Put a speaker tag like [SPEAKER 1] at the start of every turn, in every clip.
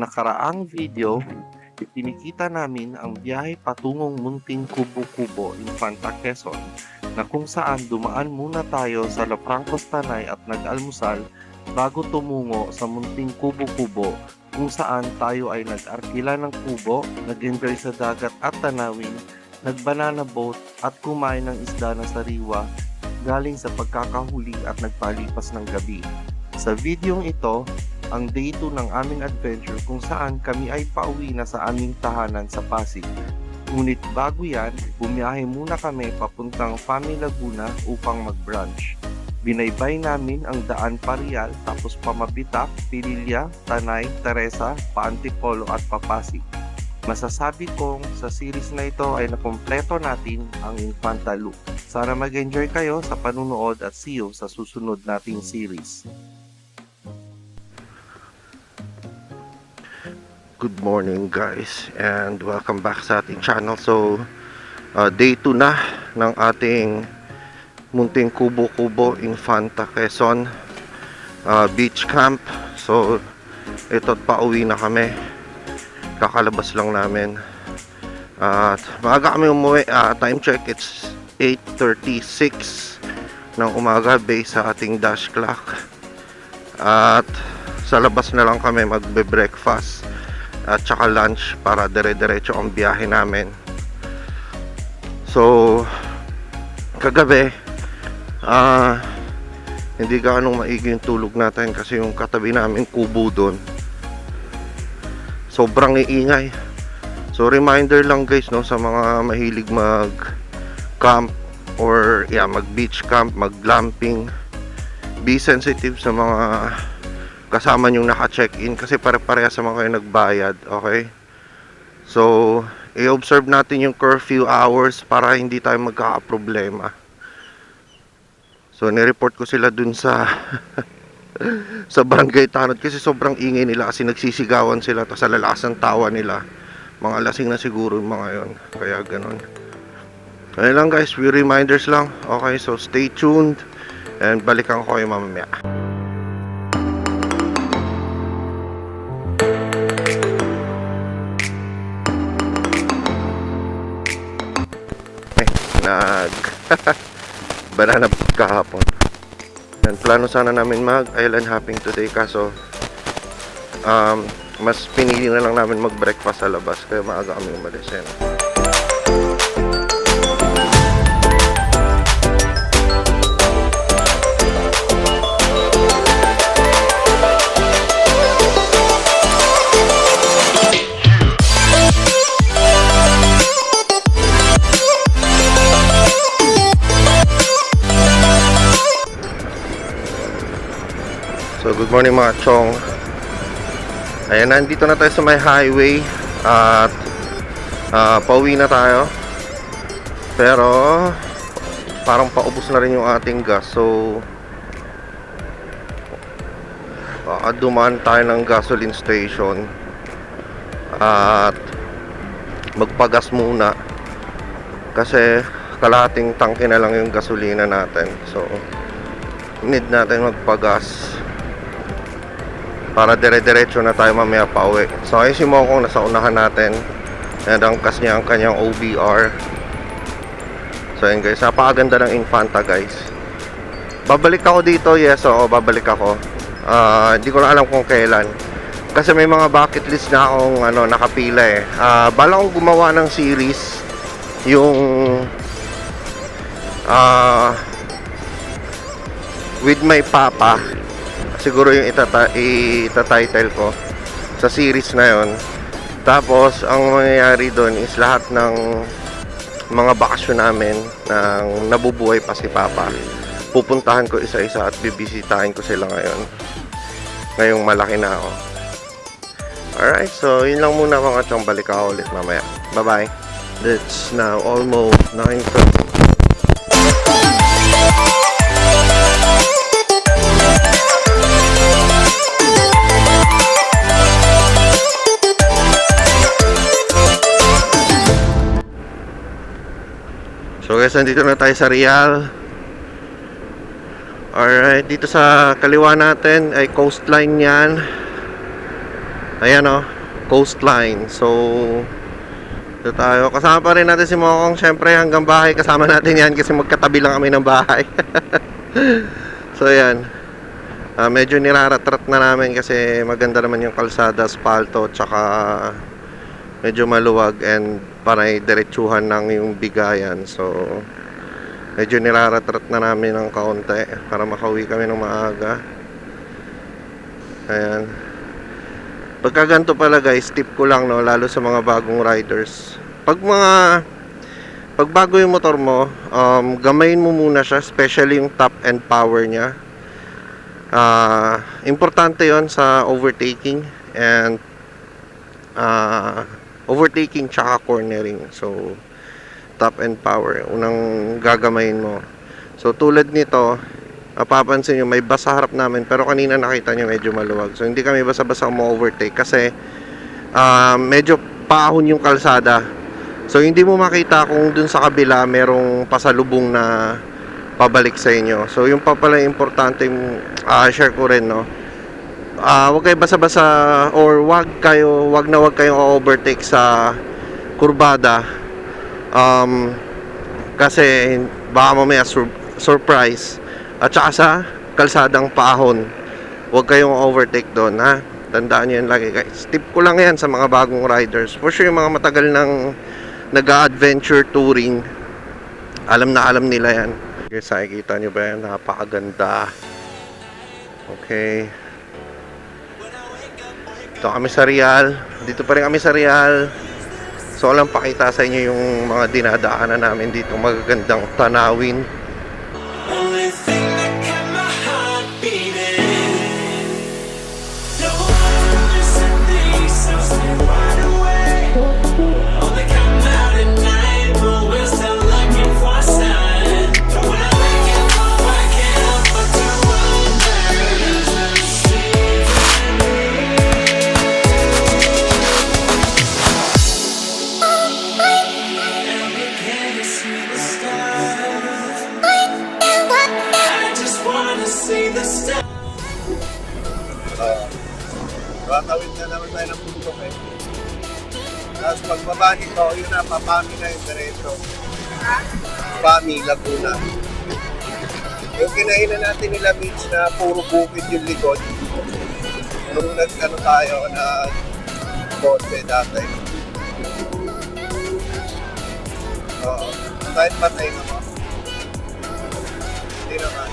[SPEAKER 1] nakaraang video, ipinakita namin ang biyahe patungong Munting Kubo-Kubo, Infanta, Quezon, na kung saan dumaan muna tayo sa Lofrancos Tanay at nag-almusal bago tumungo sa Munting Kubo-Kubo, kung saan tayo ay nag-arkila ng kubo, nag-enjoy sa dagat at tanawin, nag-banana boat at kumain ng isda na sariwa galing sa pagkakahuli at nagpalipas ng gabi. Sa videong ito, ang day 2 ng aming adventure kung saan kami ay pauwi na sa aming tahanan sa Pasig. Ngunit bago yan, bumiyahe muna kami papuntang Fami Laguna upang mag-brunch. Binaybay namin ang daan Parial tapos Pamabitak, Pililya, Tanay, Teresa, Paantipolo at Papasig. Masasabi kong sa series na ito ay nakumpleto natin ang Infanta Loop. Sana mag-enjoy kayo sa panunood at see you sa susunod nating series. Good morning guys and welcome back sa ating channel. So day 2 na ng ating Munting Kubo-Kubo, Infanta, Quezon beach camp. So ito, pauwi na kami, kakalabas lang namin at maaga kami umuwi. Time check, it's 8:36 ng umaga based sa ating dash clock, at sa labas na lang kami magbe-breakfast at saka lunch para dire-diretso ang biyahe namin. So kagabi hindi gaano maigi yung tulog natin kasi yung katabi namin kubo doon sobrang iingay. So reminder lang guys, no, sa mga mahilig mag camp or mag beach camp, mag glamping, be sensitive sa mga kasama nyong naka-check-in kasi pare-parehas sa mga kayo nagbayad, okay? So, i-observe natin yung curfew hours para hindi tayo magkakaproblema. So, nireport ko sila dun sa sa barangay Tanod kasi sobrang ingay nila kasi nagsisigawan sila tapos sa lalakas ng tawa nila. Mga lasing na siguro yung mga yon, kaya ganun. Ayun lang guys, few reminders lang. Okay, so stay tuned and balikan ko kayo mamaya. Banana kahapon. Yan, plano sana namin mag island hopping today kaso mas pinili na lang namin mag breakfast sa labas kaya maaga kami umalis. Yan. So good morning mga chong. Ayan, nandito na tayo sa may highway at pauwi na tayo. Pero parang paubos na rin yung ating gas. So dumaan tayo ng gasoline station at magpagas muna kasi kalahating tangke na lang yung gasolina natin. So need natin magpagas para dire-diretso na tayo mamaya pauwi. So ayun si Mokong nasa unahan natin and angkas niya ang kanyang OBR. So ayun guys, napakaganda ng Infanta guys. Babalik ako dito, yes, oo, babalik ako. Hindi ko na alam kung kailan kasi may mga bucket list na akong nakapila eh. Bala kong gumawa ng series yung with my papa. Siguro yung itatitle ko sa series na yon. Tapos ang mangyayari doon is lahat ng mga bakasyon namin nang nabubuhay pa si Papa, pupuntahan ko isa-isa at bibisitahin ko sila ngayong malaki na ako. Alright, so yun lang muna mga chong, balik ako ulit mamaya. Bye bye. It's now almost 9:30. So guys, nandito na tayo sa Real. Alright, dito sa kaliwa natin ay coastline yan. Ayan o.
[SPEAKER 2] coastline. So, ito tayo. Kasama pa rin natin si Mokong. Syempre, hanggang bahay. Kasama natin yan kasi magkatabi lang kami ng bahay. So, yan. Medyo niraratrat na namin kasi maganda naman yung kalsada, asfalto, tsaka medyo maluwag and panay diretsuhan ng yung bigayan. So, medyo niraratrat na namin ng kaunti para makauwi kami ng maaga. Ayan. Pagka ganito pala guys, tip ko lang no, lalo sa mga bagong riders. Pag bago yung motor mo, gamayin mo muna siya, especially yung top end power niya. Importante yon sa overtaking and overtaking tsaka cornering. So, top end power, unang gagamayin mo. So, tulad nito, mapapansin nyo, may bus sa harap namin, pero kanina nakita nyo medyo maluwag. So, hindi kami basa-basa mo-overtake kasi medyo paahon yung kalsada. So, hindi mo makita kung dun sa kabila merong pasalubong na pabalik sa inyo. So, yung pa pala importante share ko rin, no? Huwag kayo basa-basa or wag kayong overtake sa kurbada. Kasi baka mamaya surprise. At saka sa kalsadang paahon, huwag kayong overtake doon, ha? Tandaan nyo yan lagi guys. Tip ko lang yan sa mga bagong riders. For sure yung mga matagal ng nag-adventure touring, alam na alam nila yan. Guys, nakikita nyo ba yan? Napakaganda. Okay. Ito kami sa Real. Dito pa rin kami sa Real. So, alam pakita sa inyo yung mga dinadaanan namin dito. Magagandang tanawin.
[SPEAKER 3] Only thing that kept my heart beating. No one listen things, so stay wide awake. Only come out at night, but we're still looking for a sign. But when I wake up, I can't help but to wonder, is this even real? And we can't see the stars. I just wanna see the stars.
[SPEAKER 4] Tatawid na naman tayo ng bundok eh. Tapos pagbaba nito, yun na, Papami na yung diretso. Papami, Laguna. Yung kinainan natin nila beach na puro bukid yung likod. Nung nag-ano tayo na bote dati. Oo. Kahit patay nga mo. Hindi naman.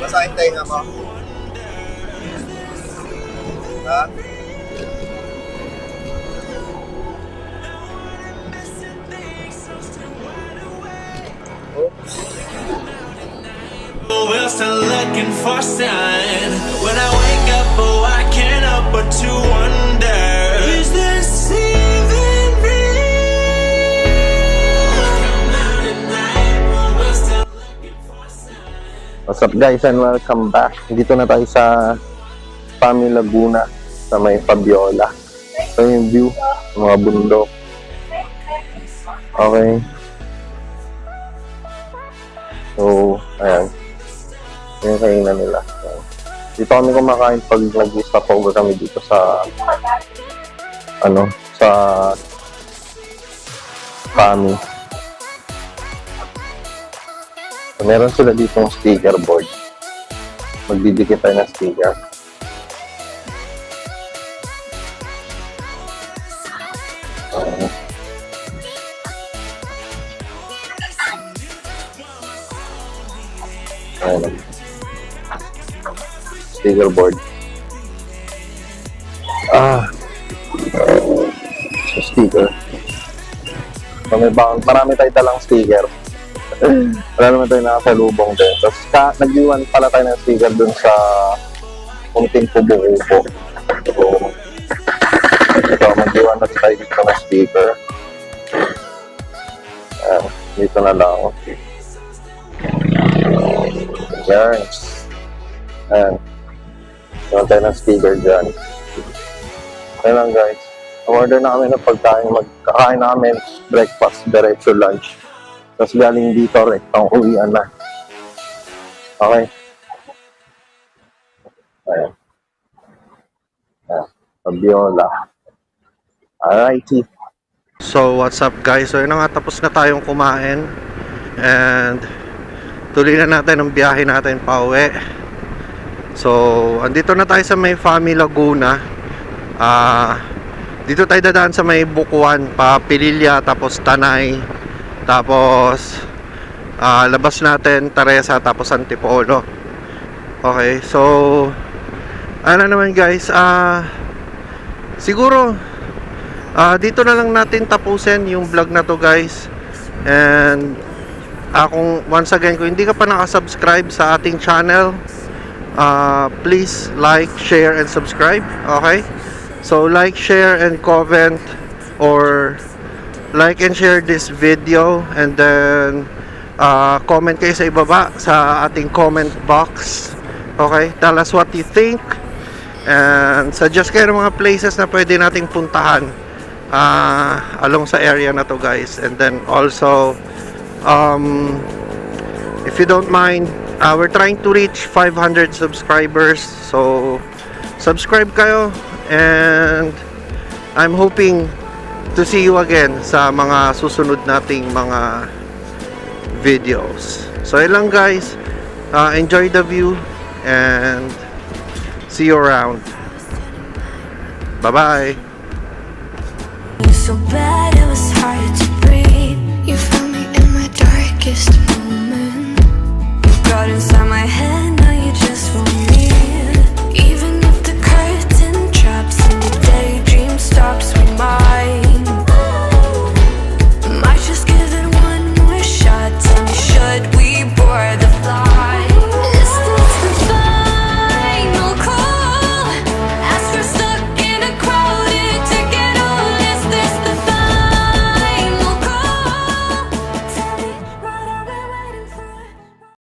[SPEAKER 4] Basahin tayo nga mo. Ha? Oops.
[SPEAKER 3] We're still looking for a sign. When I wake up, oh, I can't help but to wonder, is this even real? Come out at night, but we're still looking for a sign.
[SPEAKER 2] What's up guys and welcome back. Dito na tayo sa Papami, Laguna sa may Fabiola. Ito yung view ng mga bundok. Okay. So, ayan. Yung kainan nila. Ayan. Dito kami kumakain pag nag-stop over kami dito sa sa Papami. So, meron sila ditong sticker board. Magdidikit tayo ng sticker. Ayan. Sticker board. So sticker. So marami tayo talang sticker. Wala naman tayo nakasalubong din. Tapos nag-iwan pala tayo ng sticker dun sa Munting Kubo-Kubo. So, ito, mag-iwan na tayo dito ng sticker. Ayan, dito na lang. Yes. Ayan. Meron tayo ng sticker dyan. Ayan lang guys. Order na kami ng pagkain. Magkakain namin breakfast, diretso lunch. Tapos galing dito, rektang uwian na. Okay. Ayan. Ayan. Fabiola.
[SPEAKER 1] Alrighty.
[SPEAKER 2] So what's up guys? So yun na nga, tapos na tayong kumain. And tuloy na natin ang biyahe natin pa uwi. So andito na tayo sa may Fami Laguna. Dito tayo dadaan sa may Bukuan, pa Pililya, tapos Tanay, tapos labas natin Teresa, tapos Antipolo. Okay, so ano naman guys, siguro dito na lang natin tapusin yung vlog na to guys. And kung once again, kung hindi ka pa nakasubscribe sa ating channel, please like, share, and subscribe. Okay? So like, share, and comment, or like and share this video, and then comment kayo sa ibaba sa ating comment box. Okay? Tell us what you think, and suggest kayo ng mga places na pwede nating puntahan along sa area na to guys. And then also if you don't mind, we're trying to reach 500 subscribers, so subscribe kayo, and I'm hoping to see you again sa mga susunod nating mga videos. So yun lang guys, enjoy the view and see you around. Bye bye.
[SPEAKER 5] So bad